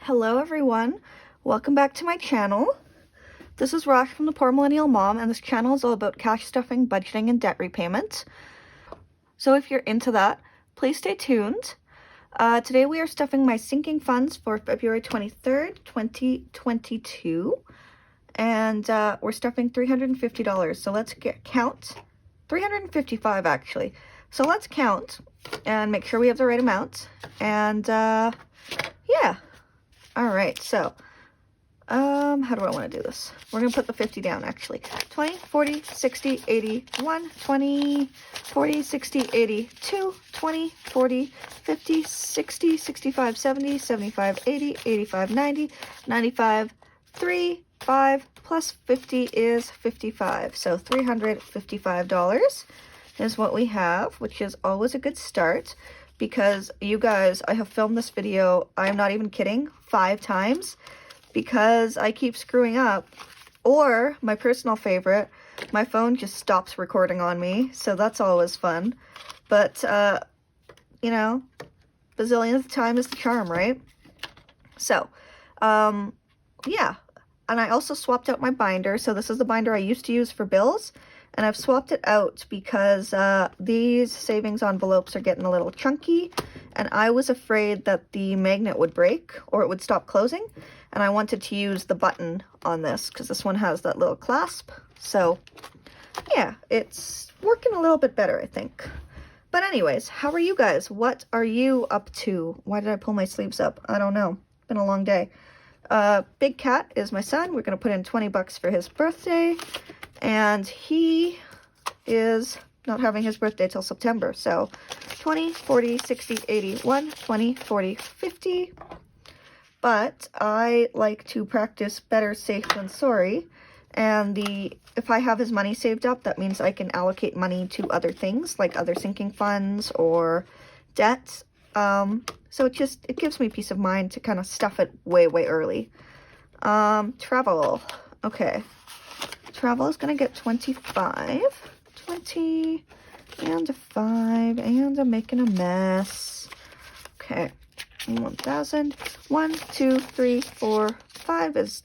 Hello everyone, welcome back to my channel. This is Rosh from the Poor Millennial Mom, and this channel is all about cash stuffing, budgeting, and debt repayment. So if you're into that, please stay tuned. Today we are stuffing my sinking funds for February 23rd, 2022. And we're stuffing $350. So let's count. $355 actually. So let's count and make sure we have the right amount. And yeah. All right, so how do I want to do this? We're going to put the 50 down, actually. 20, 40, 60, 80, 1, 20, 40, 60, 80, 2, 20, 40, 50, 60, 65, 70, 75, 80, 85, 90, 95, 3, 5, plus 50 is 55. So $355 is what we have, which is always a good start. Because you guys, I have filmed this video, I'm not even kidding, 5 times because I keep screwing up. Or, my personal favorite, my phone just stops recording on me, so that's always fun. But, you know, bazillionth time is the charm, right? So, yeah. And I also swapped out my binder, so this is the binder I used to use for bills. And I've swapped it out because these savings envelopes are getting a little chunky, and I was afraid that the magnet would break or it would stop closing, and I wanted to use the button on this because this one has that little clasp. So yeah, it's working a little bit better, I think. But anyways, how are you guys? What are you up to? Why did I pull my sleeves up? I don't know. It's been a long day. Big Cat is my son. We're going to put in 20 bucks for his birthday. And he is not having his birthday till September. So 20, 40, 60, 80, 1, 20, 40, 50. But I like to practice better safe than sorry. And if I have his money saved up, that means I can allocate money to other things, like other sinking funds or debt. So it gives me peace of mind to kind of stuff it way, way early. Travel. Okay. Travel is going to get 25, 20, and a 5, and I'm making a mess. Okay, 1,000, 1, 2, 3, 4, 5 is,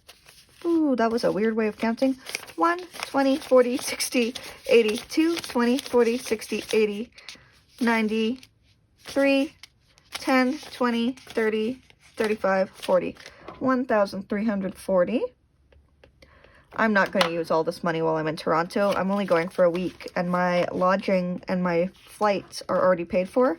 ooh, that was a weird way of counting. 1, 20, 40, 60, 80, 2, 20, 40, 60, 80, 90, 3, 10, 20, 30, 35, 40. 1,340. I'm not going to use all this money while I'm in Toronto. I'm only going for a week, and my lodging and my flights are already paid for.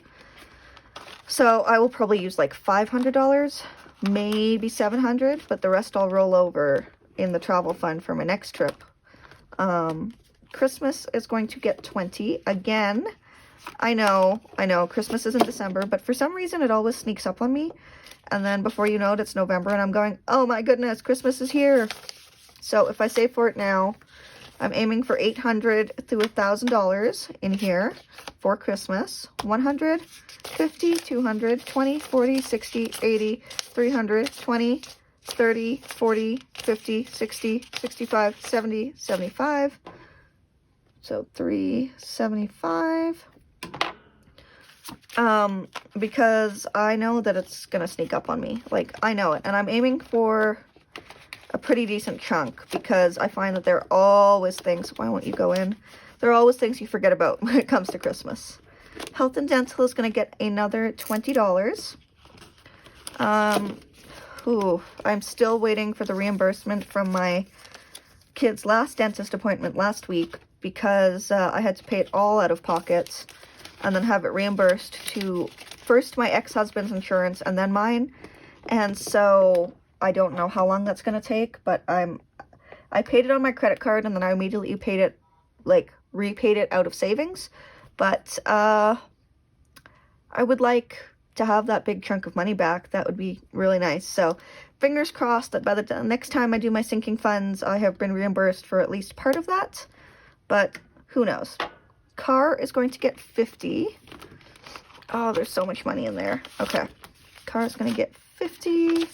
So I will probably use like $500, maybe $700, but the rest I'll roll over in the travel fund for my next trip. Christmas is going to get 20. Again, I know, Christmas is in December, but for some reason it always sneaks up on me. And then before you know it, it's November, and I'm going, oh my goodness, Christmas is here. So if I save for it now, I'm aiming for $800 to $1,000 in here for Christmas. 100, 50, 200, 20, 40, 60, 80, 300, 20, 30, 40, 50, 60, 65, 70, 75. So 375. Because I know that it's gonna sneak up on me. Like, I know it. And I'm aiming for a pretty decent chunk because I find that there are always things, why won't you go in? There are always things you forget about when it comes to Christmas. Health and dental is going to get another $20. I'm still waiting for the reimbursement from my kid's last dentist appointment last week because I had to pay it all out of pocket and then have it reimbursed to first my ex-husband's insurance and then mine. And so I don't know how long that's going to take, but I paid it on my credit card and then I immediately repaid it out of savings. But I would like to have that big chunk of money back. That would be really nice. So fingers crossed that by the next time I do my sinking funds, I have been reimbursed for at least part of that. But who knows? Car is going to get 50. Oh, there's so much money in there. Okay. Car is going to get 50.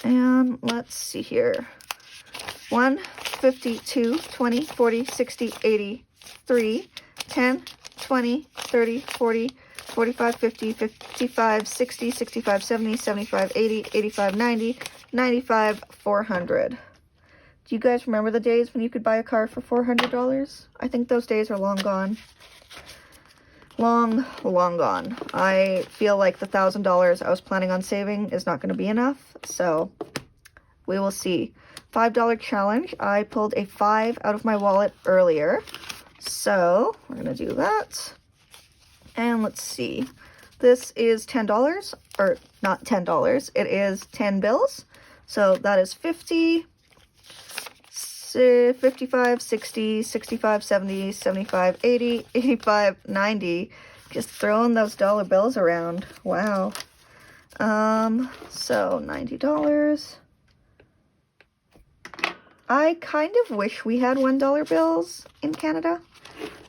And let's see here. 1, 50, 2, 20, 40, 60, 80, 3, 10, 20, 30, 40, 45, 50, 55, 60, 65, 70, 75, 80, 85, 90, 95, 400. Do you guys remember the days when you could buy a car for $400? I think those days are long gone. Long, long gone. I feel like the $1,000 I was planning on saving is not going to be enough, so we will see. $5 challenge. I pulled a 5 out of my wallet earlier, so we're going to do that. And let's see. This is $10, or not $10. It is 10 bills. So that is 50, 55, 60, 65, 70, 75, 80, 85, 90. Just throwing those dollar bills around. Wow. So $90. I kind of wish we had $1 bills in Canada.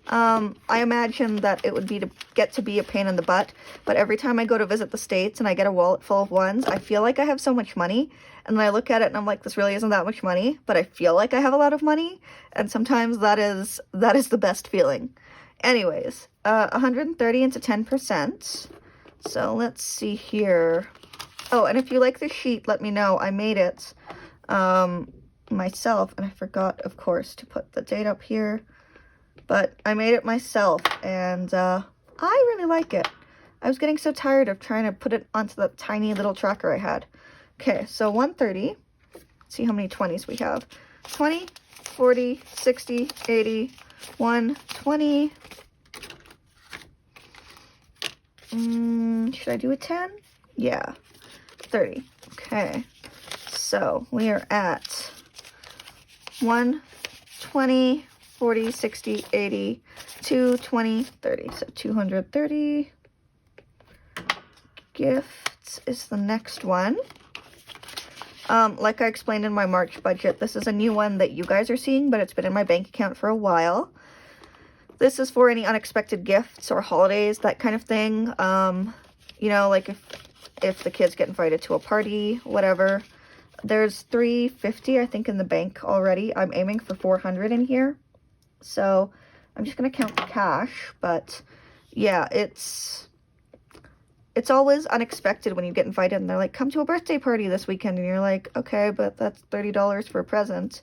I imagine that it would get to be a pain in the butt, but every time I go to visit the States and I get a wallet full of ones, I feel like I have so much money, and then I look at it and I'm like, this really isn't that much money, but I feel like I have a lot of money, and sometimes that is the best feeling. Anyways, 130 into 10%. So let's see here. Oh, and if you like this sheet, let me know. I made it myself, and I forgot, of course, to put the date up here. But I made it myself, and I really like it. I was getting so tired of trying to put it onto the tiny little tracker I had. Okay, so 130. Let's see how many 20s we have. 20, 40, 60, 80, 120. Should I do a 10? Yeah. 30. Okay. So we are at 120, 40, 60, 80, 220, 30. So 230. Gifts is the next one. Like I explained in my March budget, this is a new one that you guys are seeing, but it's been in my bank account for a while. This is for any unexpected gifts or holidays, that kind of thing. You know, like if the kids get invited to a party, whatever. There's $350, I think, in the bank already. I'm aiming for $400 in here. So I'm just going to count the cash, but yeah, it's always unexpected when you get invited and they're like, come to a birthday party this weekend, and you're like, okay, but that's $30 for a present.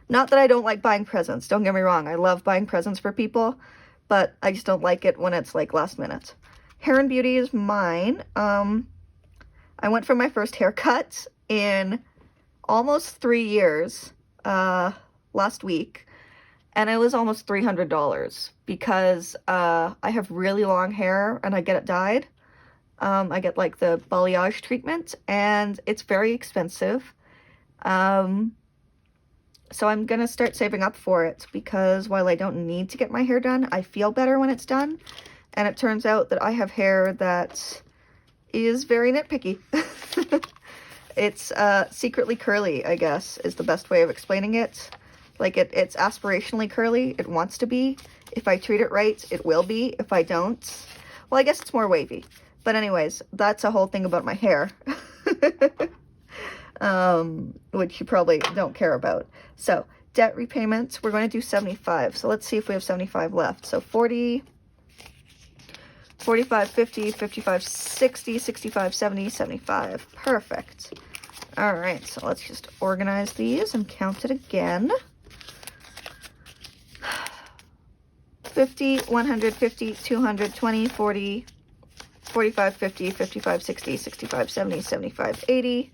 Not that I don't like buying presents, don't get me wrong, I love buying presents for people, but I just don't like it when it's like last minute. Hair and Beauty is mine. I went for my first haircut in almost 3 years last week. And it was almost $300 because I have really long hair and I get it dyed. I get like the balayage treatment, and it's very expensive. So I'm gonna start saving up for it, because while I don't need to get my hair done, I feel better when it's done. And it turns out that I have hair that is very nitpicky. It's secretly curly, I guess, is the best way of explaining it. Like, it's aspirationally curly. It wants to be. If I treat it right, it will be. If I don't, well, I guess it's more wavy. But anyways, that's a whole thing about my hair. Which you probably don't care about. So, debt repayments, we're going to do 75. So let's see if we have 75 left. So 40, 45, 50, 55, 60, 65, 70, 75. Perfect. All right, so let's just organize these and count it again. 50, 150, 220, 40, 45, 50, 55, 60, 65, 70, 75, 80.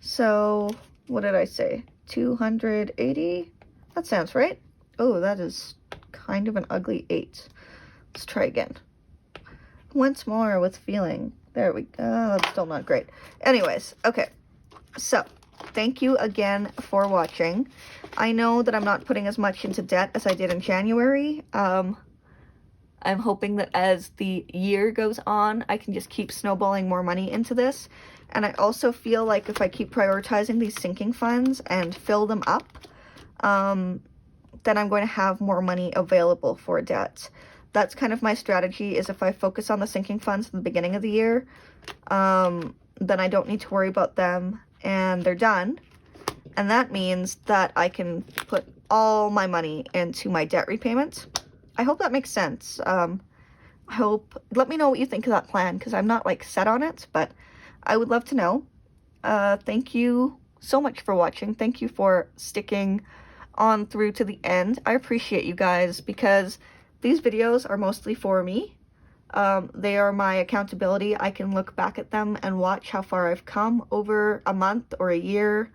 So, what did I say? 280? That sounds right. Oh, that is kind of an ugly 8. Let's try again. Once more with feeling. There we go. That's still not great. Anyways, okay. So, thank you again for watching. I know that I'm not putting as much into debt as I did in January. I'm hoping that as the year goes on, I can just keep snowballing more money into this. And I also feel like if I keep prioritizing these sinking funds and fill them up, then I'm going to have more money available for debt. That's kind of my strategy, is if I focus on the sinking funds at the beginning of the year, then I don't need to worry about them, and they're done. And that means that I can put all my money into my debt repayment. I hope that makes sense. let me know what you think of that plan, because I'm not like set on it, but I would love to know. Thank you so much for watching. Thank you for sticking on through to the end. I appreciate you guys, because these videos are mostly for me. They are my accountability. I can look back at them and watch how far I've come over a month or a year,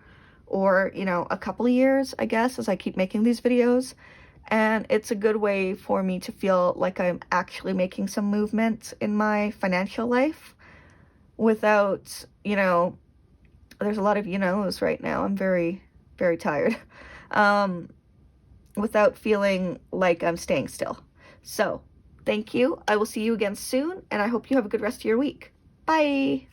or, you know, a couple of years, I guess, as I keep making these videos. And it's a good way for me to feel like I'm actually making some movement in my financial life without, you know, there's a lot of you-knows right now. I'm very, very tired. Without feeling like I'm staying still. So, thank you. I will see you again soon, and I hope you have a good rest of your week. Bye!